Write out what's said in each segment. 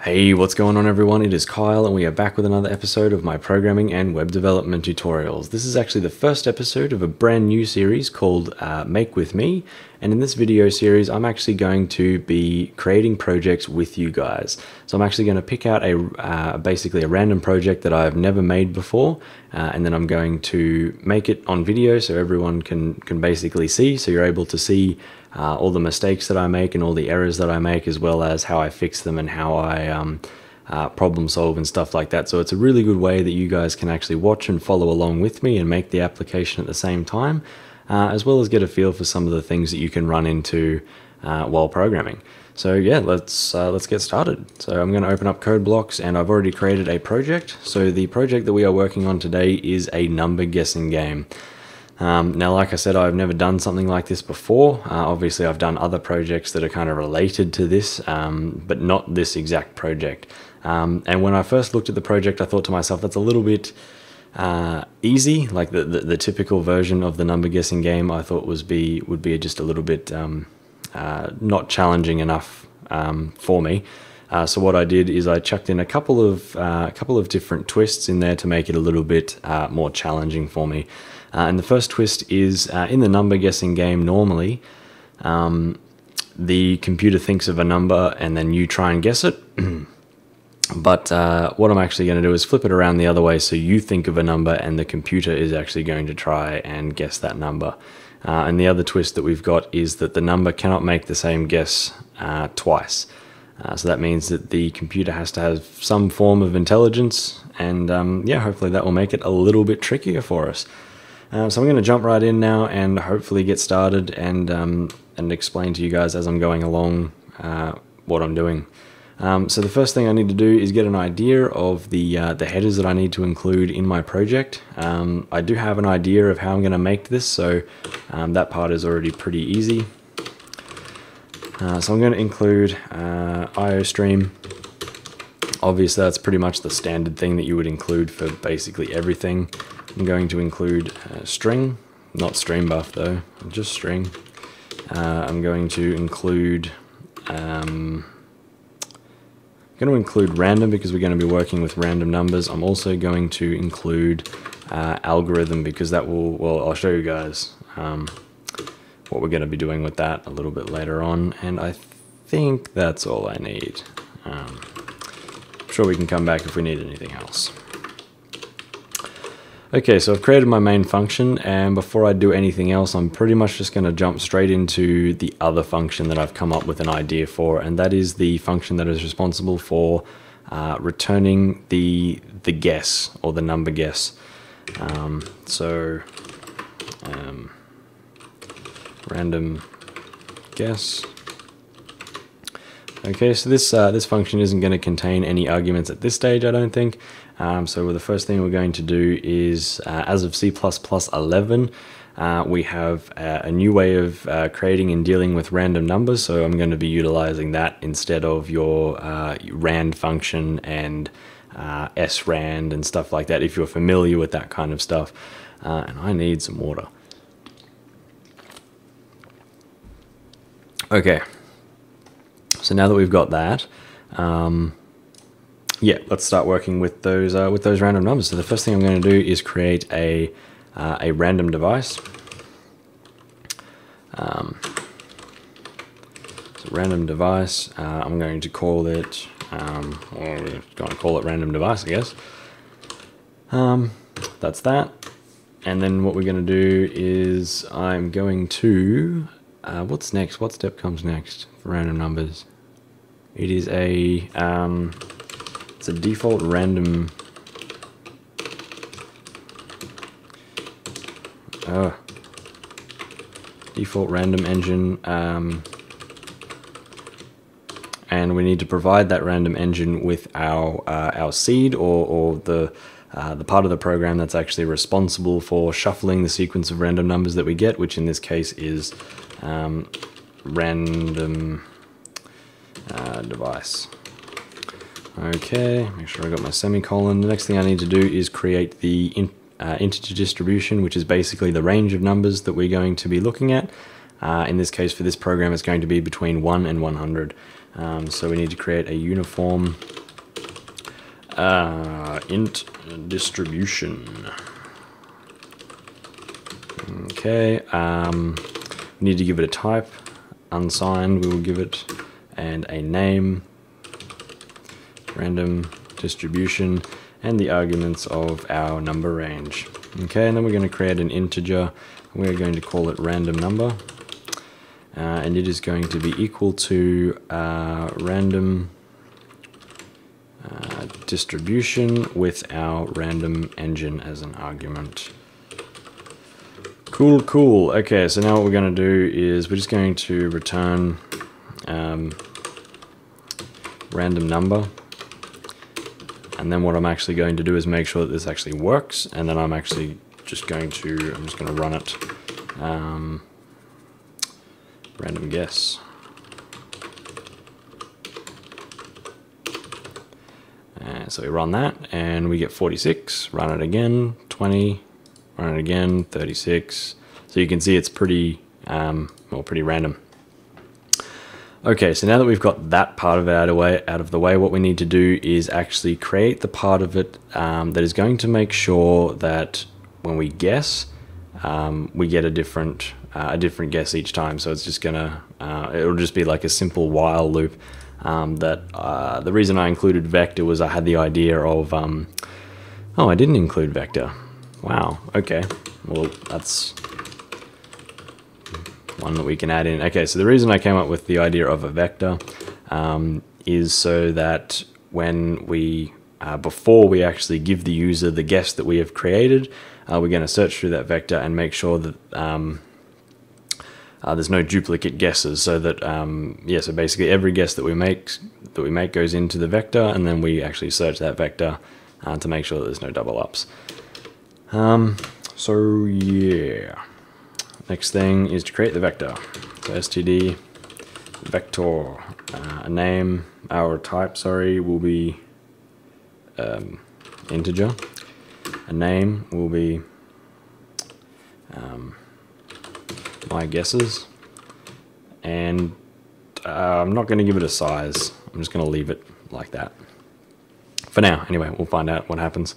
Hey, what's going on everyone? It is Kyle and we are back with another episode of my programming and web development tutorials. This is actually the first episode of a brand new series called Make With Me, and in this video series I'm actually going to be creating projects with you guys. So I'm actually going to pick out basically a random project that I've never made before, and then I'm going to make it on video so everyone can basically see, so you're able to see all the mistakes that I make and all the errors that I make, as well as how I fix them and how I problem solve and stuff like that. So it's a really good way that you guys can actually watch and follow along with me and make the application at the same time, as well as get a feel for some of the things that you can run into while programming. So yeah, let's get started. So I'm going to open up CodeBlocks, and I've already created a project. So the project that we are working on today is a number guessing game. Now, like I said, I've never done something like this before. Obviously, I've done other projects that are kind of related to this, but not this exact project. And when I first looked at the project, I thought to myself, that's a little bit easy. Like the typical version of the number guessing game, I thought would be just a little bit not challenging enough for me. So what I did is I chucked in a couple of different twists in there to make it a little bit more challenging for me. And the first twist is in the number guessing game, normally the computer thinks of a number and then you try and guess it. But what I'm actually going to do is flip it around the other way, so you think of a number and the computer is actually going to try and guess that number. And the other twist that we've got is that the number cannot make the same guess twice. So that means that the computer has to have some form of intelligence, and yeah, hopefully that will make it a little bit trickier for us. So I'm going to jump right in now and hopefully get started and explain to you guys as I'm going along what I'm doing. So the first thing I need to do is get an idea of the headers that I need to include in my project. I do have an idea of how I'm going to make this, so that part is already pretty easy. So I'm going to include IOStream. Obviously that's pretty much the standard thing that you would include for basically everything. I'm going to include string, not stream buff though, just string. I'm going to include random because we're going to be working with random numbers. I'm also going to include algorithm because that will, well, I'll show you guys what we're going to be doing with that a little bit later on, and I think that's all I need. I'm sure we can come back if we need anything else. Okay, so I've created my main function, and before I do anything else, I'm pretty much just going to jump straight into the other function that I've come up with an idea for, and that is the function that is responsible for returning the guess, or the number guess. Random guess. Okay, so this function isn't going to contain any arguments at this stage, I don't think. So the first thing we're going to do is, as of C++11, we have a new way of creating and dealing with random numbers, so I'm going to be utilizing that instead of your rand function and srand and stuff like that, if you're familiar with that kind of stuff. And I need some water. Okay, so now that we've got that, yeah, let's start working with those random numbers. So the first thing I'm going to do is create a random device. So random device. I'm going to call it. We're going to call it random device, I guess. That's that. And then what we're going to do is I'm going to. What's next? What step comes next for random numbers? It is a. It's a default random. Default random engine, and we need to provide that random engine with our seed or the part of the program that's actually responsible for shuffling the sequence of random numbers that we get, which in this case is random device. Okay, make sure I got my semicolon. The next thing I need to do is create the integer distribution, which is basically the range of numbers that we're going to be looking at. In this case, for this program, it's going to be between 1 and 100. So we need to create a uniform int distribution. Okay, we need to give it a type, unsigned we will give it, and a name, random distribution, and the arguments of our number range. Okay, and then we're going to create an integer. We're going to call it random number, and it is going to be equal to random distribution with our random engine as an argument. Cool, cool. Okay, so now what we're going to do is we're just going to return random number, and then what I'm actually going to do is make sure that this actually works, and then I'm just going to run it. Random guess. So we run that, and we get 46. Run it again, 20. Run it again, 36. So you can see it's pretty, pretty random. Okay, so now that we've got that part of it out of the way, what we need to do is actually create the part of it that is going to make sure that when we guess, we get a different guess each time. So it's just gonna, it'll just be like a simple while loop. The reason I included vector was I had the idea of, oh, I didn't include vector. Wow, okay, well, that's one that we can add in. Okay, so the reason I came up with the idea of a vector is so that when we, before we actually give the user the guess that we have created, we're going to search through that vector and make sure that there's no duplicate guesses, so that, yeah, so basically every guess that we make goes into the vector, and then we actually search that vector to make sure that there's no double ups. So yeah, next thing is to create the vector. So std vector, a name, our type, sorry, will be integer. A name will be my guesses, and I'm not going to give it a size. I'm just going to leave it like that for now. Anyway, we'll find out what happens.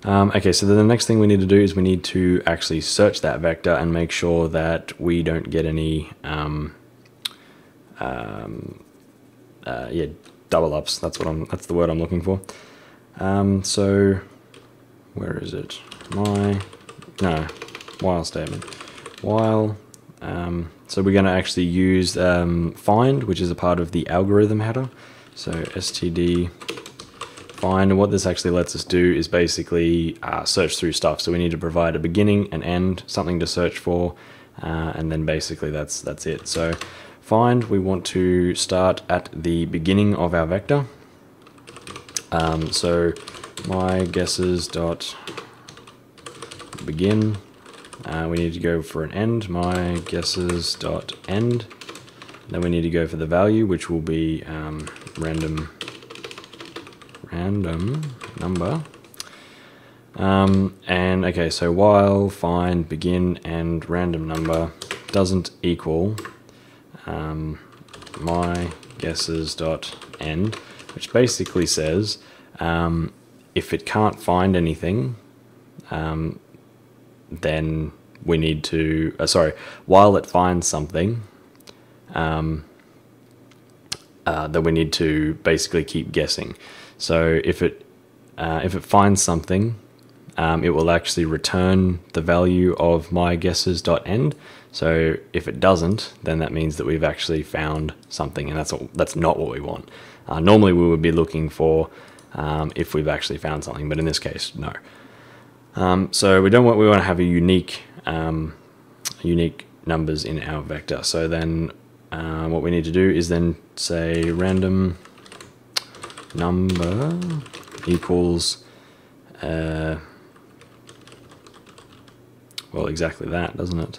Okay, so then the next thing we need to do is we need to actually search that vector and make sure that we don't get any yeah, double ups. That's the word I'm looking for. So where is it? While statement. While, so we're going to actually use find, which is a part of the algorithm header. So std find, and what this actually lets us do is basically search through stuff. So we need to provide a beginning, an end, something to search for, and then basically that's it. So find, we want to start at the beginning of our vector. So my guesses dot begin. We need to go for an end, my guesses dot end. Then we need to go for the value, which will be random number. And okay, so while find begin and random number doesn't equal my guesses dot end, which basically says if it can't find anything, then we need to while it finds something, then we need to basically keep guessing. So if it finds something, it will actually return the value of my guesses dot end. So if it doesn't, then that means that we've actually found something, and that's not what we want. Normally we would be looking for if we've actually found something, but in this case, no. So we want to have a unique numbers in our vector. So then what we need to do is then say random number equals well, exactly that, doesn't it?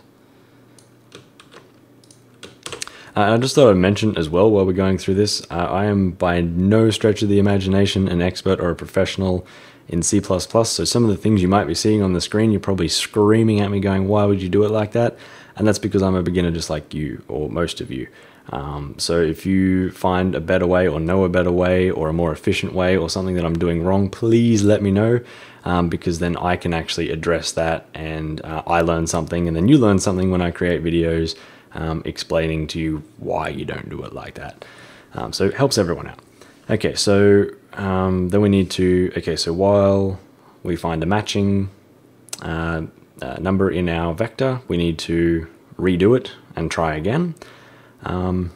I just thought I'd mention as well while we're going through this, I am by no stretch of the imagination an expert or a professional in C++, so some of the things you might be seeing on the screen, you're probably screaming at me going, why would you do it like that? and that's because I'm a beginner just like you, or most of you. So if you find a better way, or know a better way, or a more efficient way, or something that I'm doing wrong, please let me know, because then I can actually address that, and I learn something, and then you learn something when I create videos explaining to you why you don't do it like that. So it helps everyone out. Okay, so then we need to, so while we find a matching number in our vector, we need to redo it and try again. And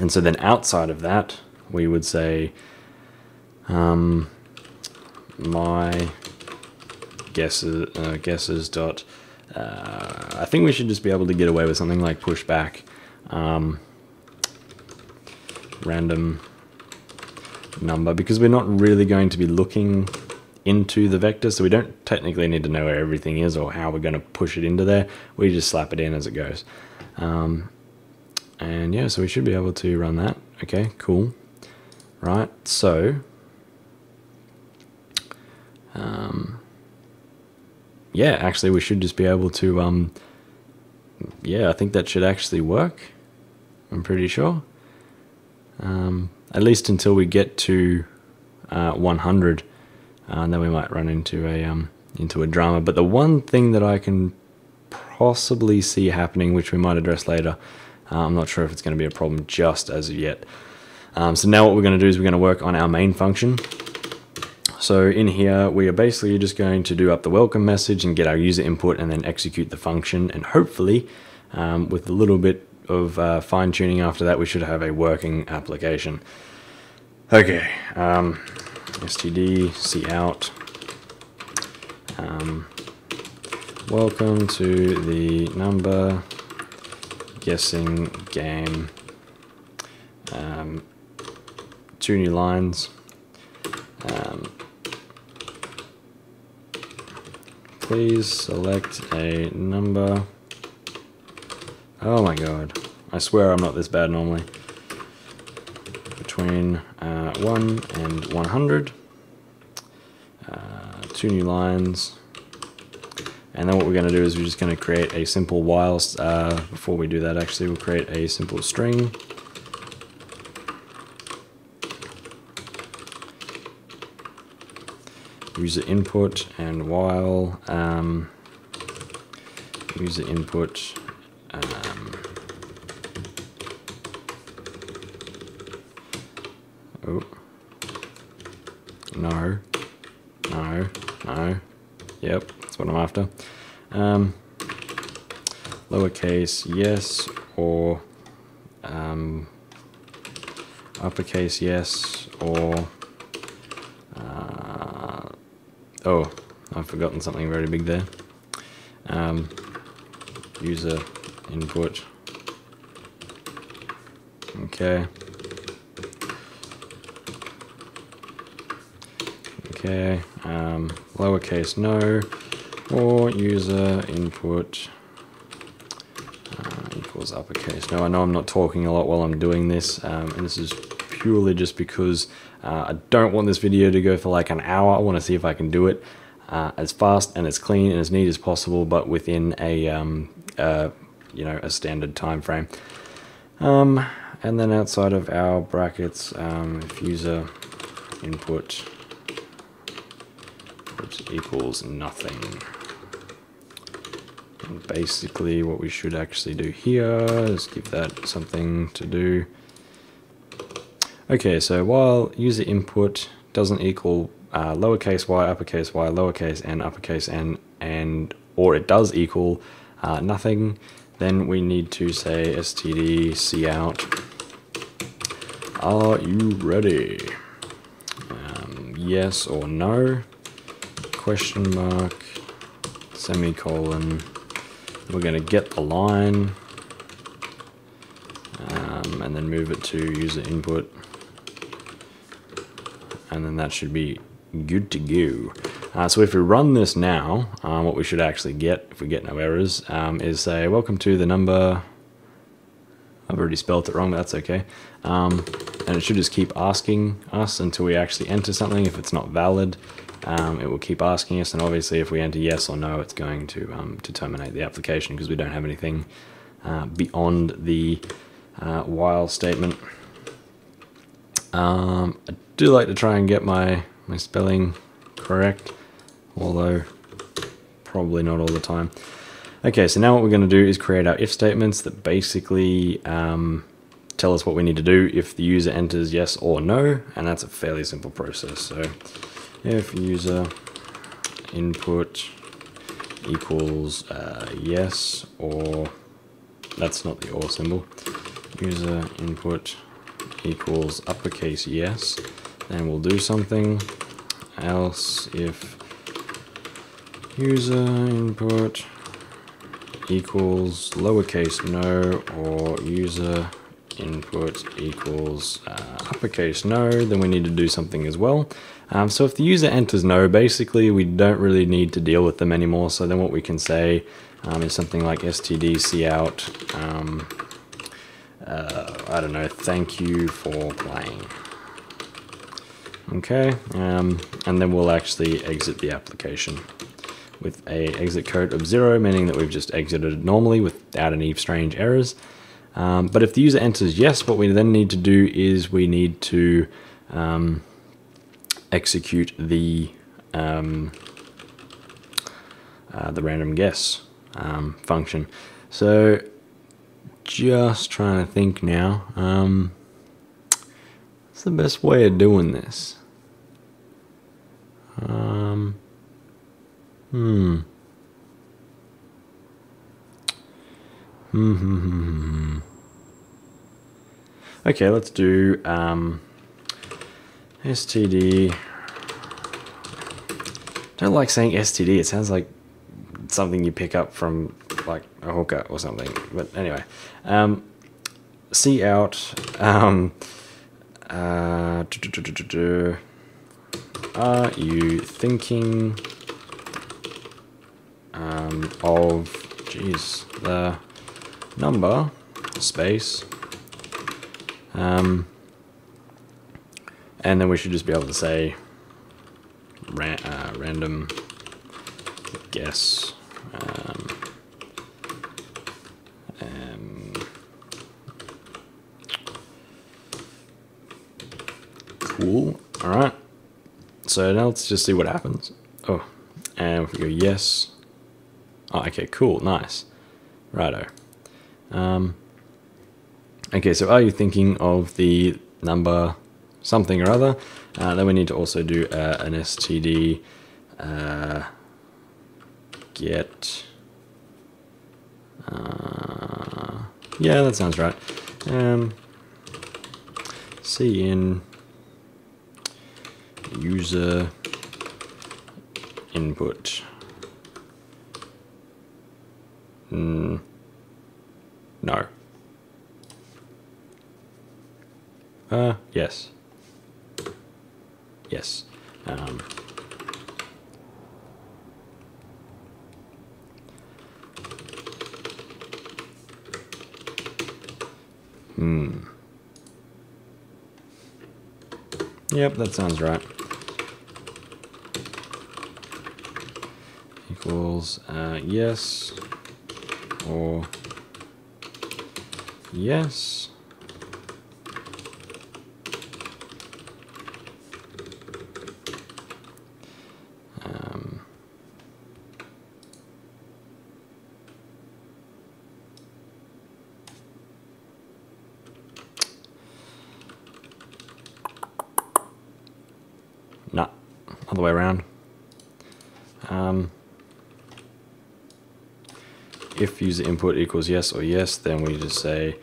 so then outside of that, we would say my guesses dot, I think we should just be able to get away with something like pushback random number, because we're not really going to be looking into the vector, so we don't technically need to know where everything is or how we're going to push it into there. We just slap it in as it goes. And yeah, so we should be able to run that. Okay, cool. Right, so yeah, actually we should just be able to yeah, I think that should actually work. I'm pretty sure. At least until we get to 100, and then we might run into a drama. But the one thing that I can possibly see happening, which we might address later, I'm not sure if it's going to be a problem just as of yet. So now what we're going to do is we're going to work on our main function. So in here, we are basically just going to do up the welcome message and get our user input, and then execute the function. And hopefully, with a little bit of fine tuning after that, we should have a working application. Okay, std cout, welcome to the number guessing game, 2 new lines, please select a number. Oh my god, I swear I'm not this bad normally. Between 1 and 100, 2 new lines, and then what we're going to do is we're just going to create a simple while. Before we do that, actually, we'll create a simple string. User input and while, user input, oh, no, yep, that's what I'm after. Lowercase yes, or uppercase yes, or oh, I've forgotten something very big there. User input. Okay. Okay. Lowercase no, or user input equals uppercase no. I know I'm not talking a lot while I'm doing this, and this is purely just because I don't want this video to go for like an hour. I want to see if I can do it as fast and as clean and as neat as possible, but within a you know, a standard time frame. And then outside of our brackets, if user input which equals nothing. And basically what we should actually do here is give that something to do. Okay, so while user input doesn't equal lowercase y, uppercase y, lowercase n, uppercase n, and or it does equal nothing, then we need to say std cout, are you ready? Yes or no, question mark, semicolon. We're going to get the line, and then move it to user input, and then that should be good to go. So if we run this now, what we should actually get, if we get no errors, is say welcome to the number. I've already spelled it wrong, but that's okay. And it should just keep asking us until we actually enter something. If it's not valid, it will keep asking us, and obviously if we enter yes or no, it's going to terminate the application because we don't have anything beyond the while statement. I do like to try and get my spelling correct, although probably not all the time. Okay, so now what we're going to do is create our if statements that basically tell us what we need to do if the user enters yes or no, and that's a fairly simple process. So if user input equals yes, or that's not the or symbol, user input equals uppercase yes, then we'll do something. Else if user input equals lowercase no, or user input equals uppercase no, then we need to do something as well. So if the user enters no, basically we don't really need to deal with them anymore. So then what we can say is something like std cout, I don't know, thank you for playing. Okay, and then we'll actually exit the application with a exit code of 0, meaning that we've just exited normally without any strange errors. But if the user enters yes, what we then need to do is we need to execute the random guess function. So just trying to think now, what's the best way of doing this? Okay, let's do std. Don't like saying std, it sounds like something you pick up from like a hooker or something, but anyway, cout are you thinking of the number space, and then we should just be able to say random guess cool. All right, so now let's just see what happens. Oh, and if we go yes. Oh, okay, cool, nice. Righto. Okay, so are you thinking of the number something or other? Then we need to also do an std get. Yeah, that sounds right. Cin user input. No. Yes. Yes. Yep, that sounds right. Equals yes or yes. Nah, other way around. If user input equals yes or yes, then we just say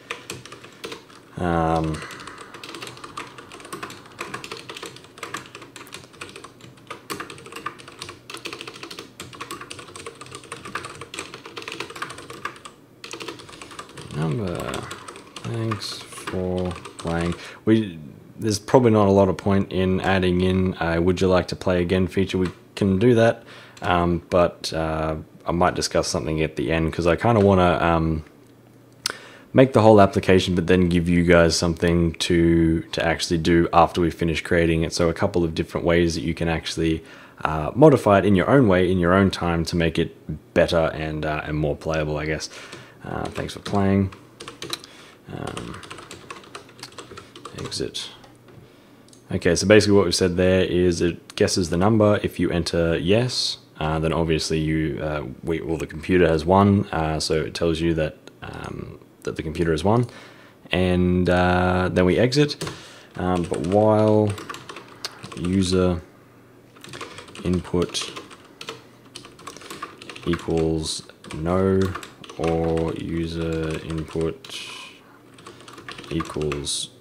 number, thanks for playing. There's probably not a lot of point in adding in would you like to play again feature. We can do that, but I might discuss something at the end because I kind of want to make the whole application, but then give you guys something to actually do after we finish creating it. So a couple of different ways that you can actually modify it in your own way, in your own time, to make it better and more playable, I guess. Thanks for playing. Exit. Okay, so basically what we've said there is it guesses the number. If you enter yes, then obviously the computer has won. So it tells you that that the computer has won, and then we exit. But while user input equals no, or user input equals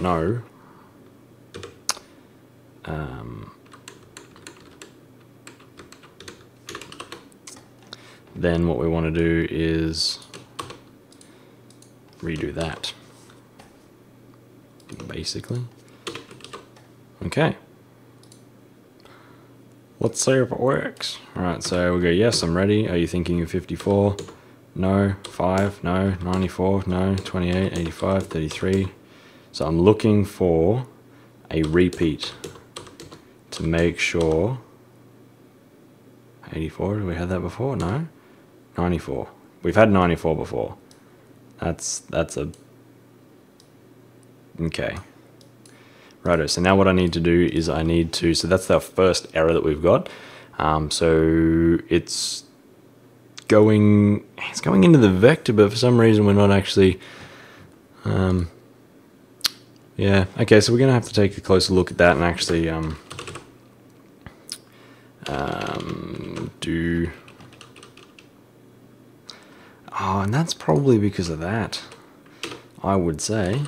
no, then what we want to do is redo that, basically. Okay. Let's see if it works. Alright, so we go yes, I'm ready. Are you thinking of 54? No. 5? No. 94? No. 28, 85, 33. So I'm looking for a repeat to make sure. 84, did we have that before? No. 94. We've had 94 before. That's a... Okay. Righto, so now what I need to do is so that's the first error that we've got. So it's going into the vector, but for some reason we're not actually... yeah, okay, so we're going to have to take a closer look at that and actually do... Oh, and that's probably because of that, I would say.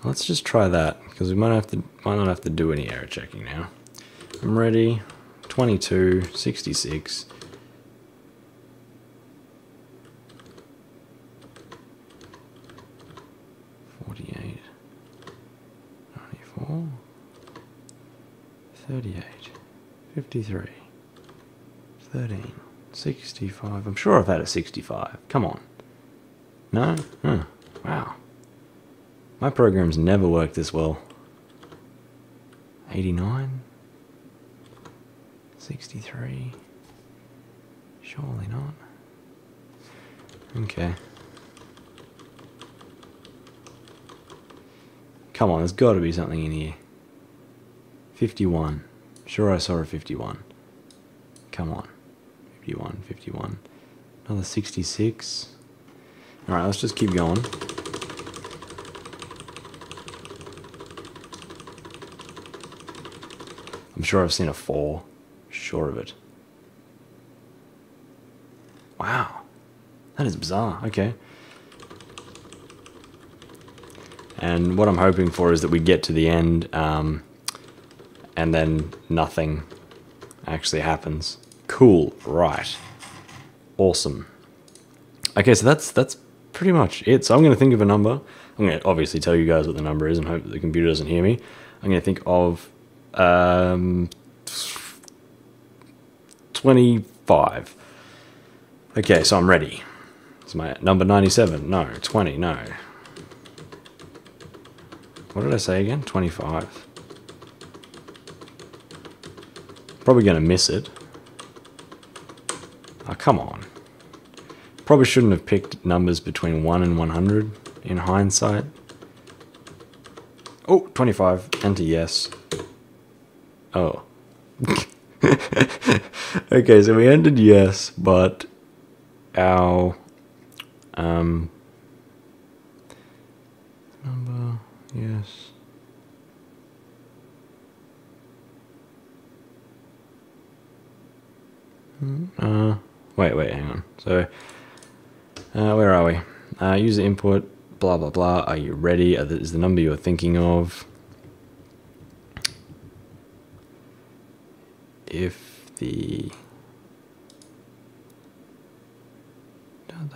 Let's just try that, because we might not have to do any error checking now. I'm ready. 22, 66. 48, 94, 38, 53, 13, 65. I'm sure I've had a 65. Come on. No? Huh. Wow. My programs never work this well. 89? 63? Surely not. Okay. Come on, there's got to be something in here. 51. Sure, I saw a 51. Come on. 51, 51. Another 66. Alright, let's just keep going. I'm sure I've seen a 4. Sure of it. Wow. That is bizarre. Okay. And what I'm hoping for is that we get to the end and then nothing actually happens. Cool. Right. Awesome. Okay, so that's pretty much it. So I'm going to think of a number. I'm going to obviously tell you guys what the number is and hope that the computer doesn't hear me. I'm going to think of 25. Okay, so I'm ready. It's my number 97. No, 20. No. What did I say again? 25. Probably going to miss it. Oh, come on. Probably shouldn't have picked numbers between 1 and 100 in hindsight. Oh, 25. Enter yes. Oh. Okay, so we entered yes, but our number, yes. Wait, hang on. So, where are we? User input, blah, blah, blah. Are you ready? Is the number you're thinking of? If the...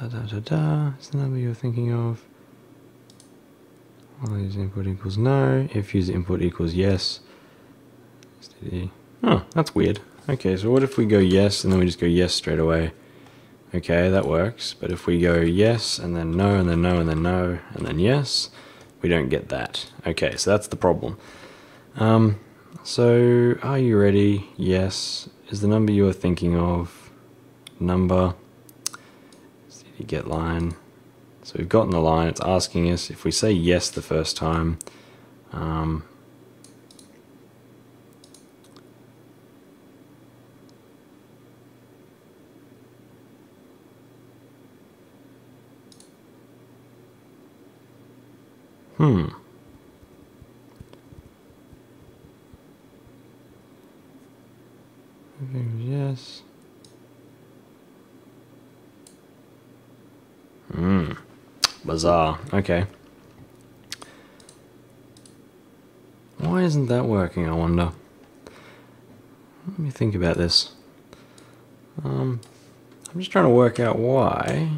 is the number you're thinking of? Well, user input equals no. If user input equals yes. Oh, that's weird. Okay, so what if we go yes, and then we just go yes straight away? okay, that works. But if we go yes, and then no, and then no, and then no, and then yes, we don't get that. Okay, so that's the problem. So are you ready? Yes. Is the number you are thinking of number? Cd get line. So we've gotten the line. It's asking us if we say yes the first time. Yes. Bizarre. Okay. Why isn't that working, I wonder? Let me think about this. I'm just trying to work out why.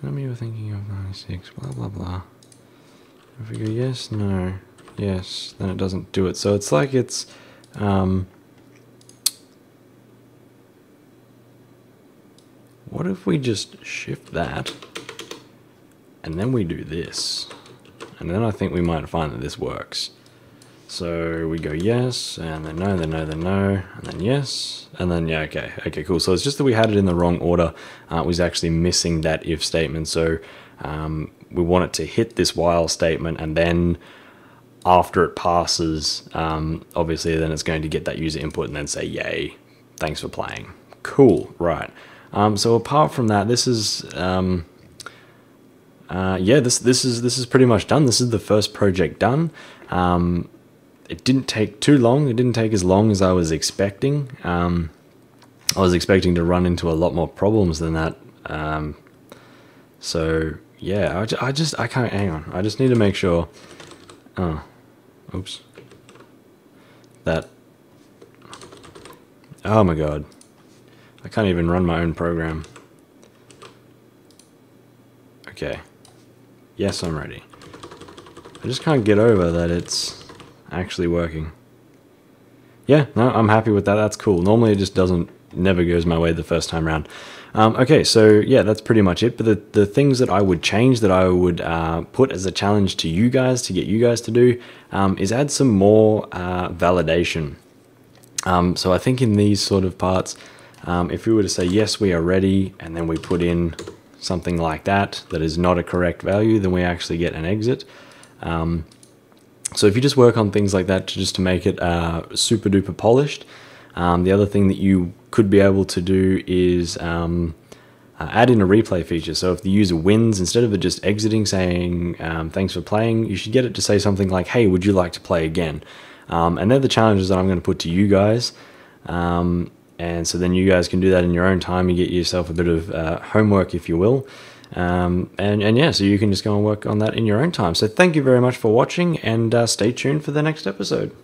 Tell me you were thinking of 96, blah blah blah. If we go yes, no, yes, then it doesn't do it. So it's like it's what if we just shift that and then we do this? And then I think we might find that this works. So we go yes, and then no, then no, then no, and then yes, and then yeah, okay, cool. So it's just that we had it in the wrong order. It was actually missing that if statement. So we want it to hit this while statement, and then after it passes, obviously then it's going to get that user input and then say, yay, thanks for playing. Cool, right. So apart from that, this is yeah, this is pretty much done. This is the first project done. It didn't take too long. It didn't take as long as I was expecting. I was expecting to run into a lot more problems than that. So yeah, I can't, hang on. I just need to make sure. Oh, oops. That. Oh my God. I can't even run my own program. Okay. Yes, I'm ready. I just can't get over that it's actually working. Yeah, no, I'm happy with that. That's cool. Normally it just never goes my way the first time around. Okay, so yeah, that's pretty much it. But the things that I would change, that I would put as a challenge to you guys, to get you guys to do, is add some more validation. So I think in these sort of parts, if we were to say, yes, we are ready, and then we put in something like that is not a correct value, then we actually get an exit. So if you just work on things like that to make it super duper polished, the other thing that you could be able to do is add in a replay feature. So if the user wins, instead of it just exiting saying thanks for playing, you should get it to say something like, hey, would you like to play again? And they're the challenges that I'm going to put to you guys. And so then you guys can do that in your own time. You get yourself a bit of homework, if you will. And yeah, so you can just go and work on that in your own time. So thank you very much for watching, and stay tuned for the next episode.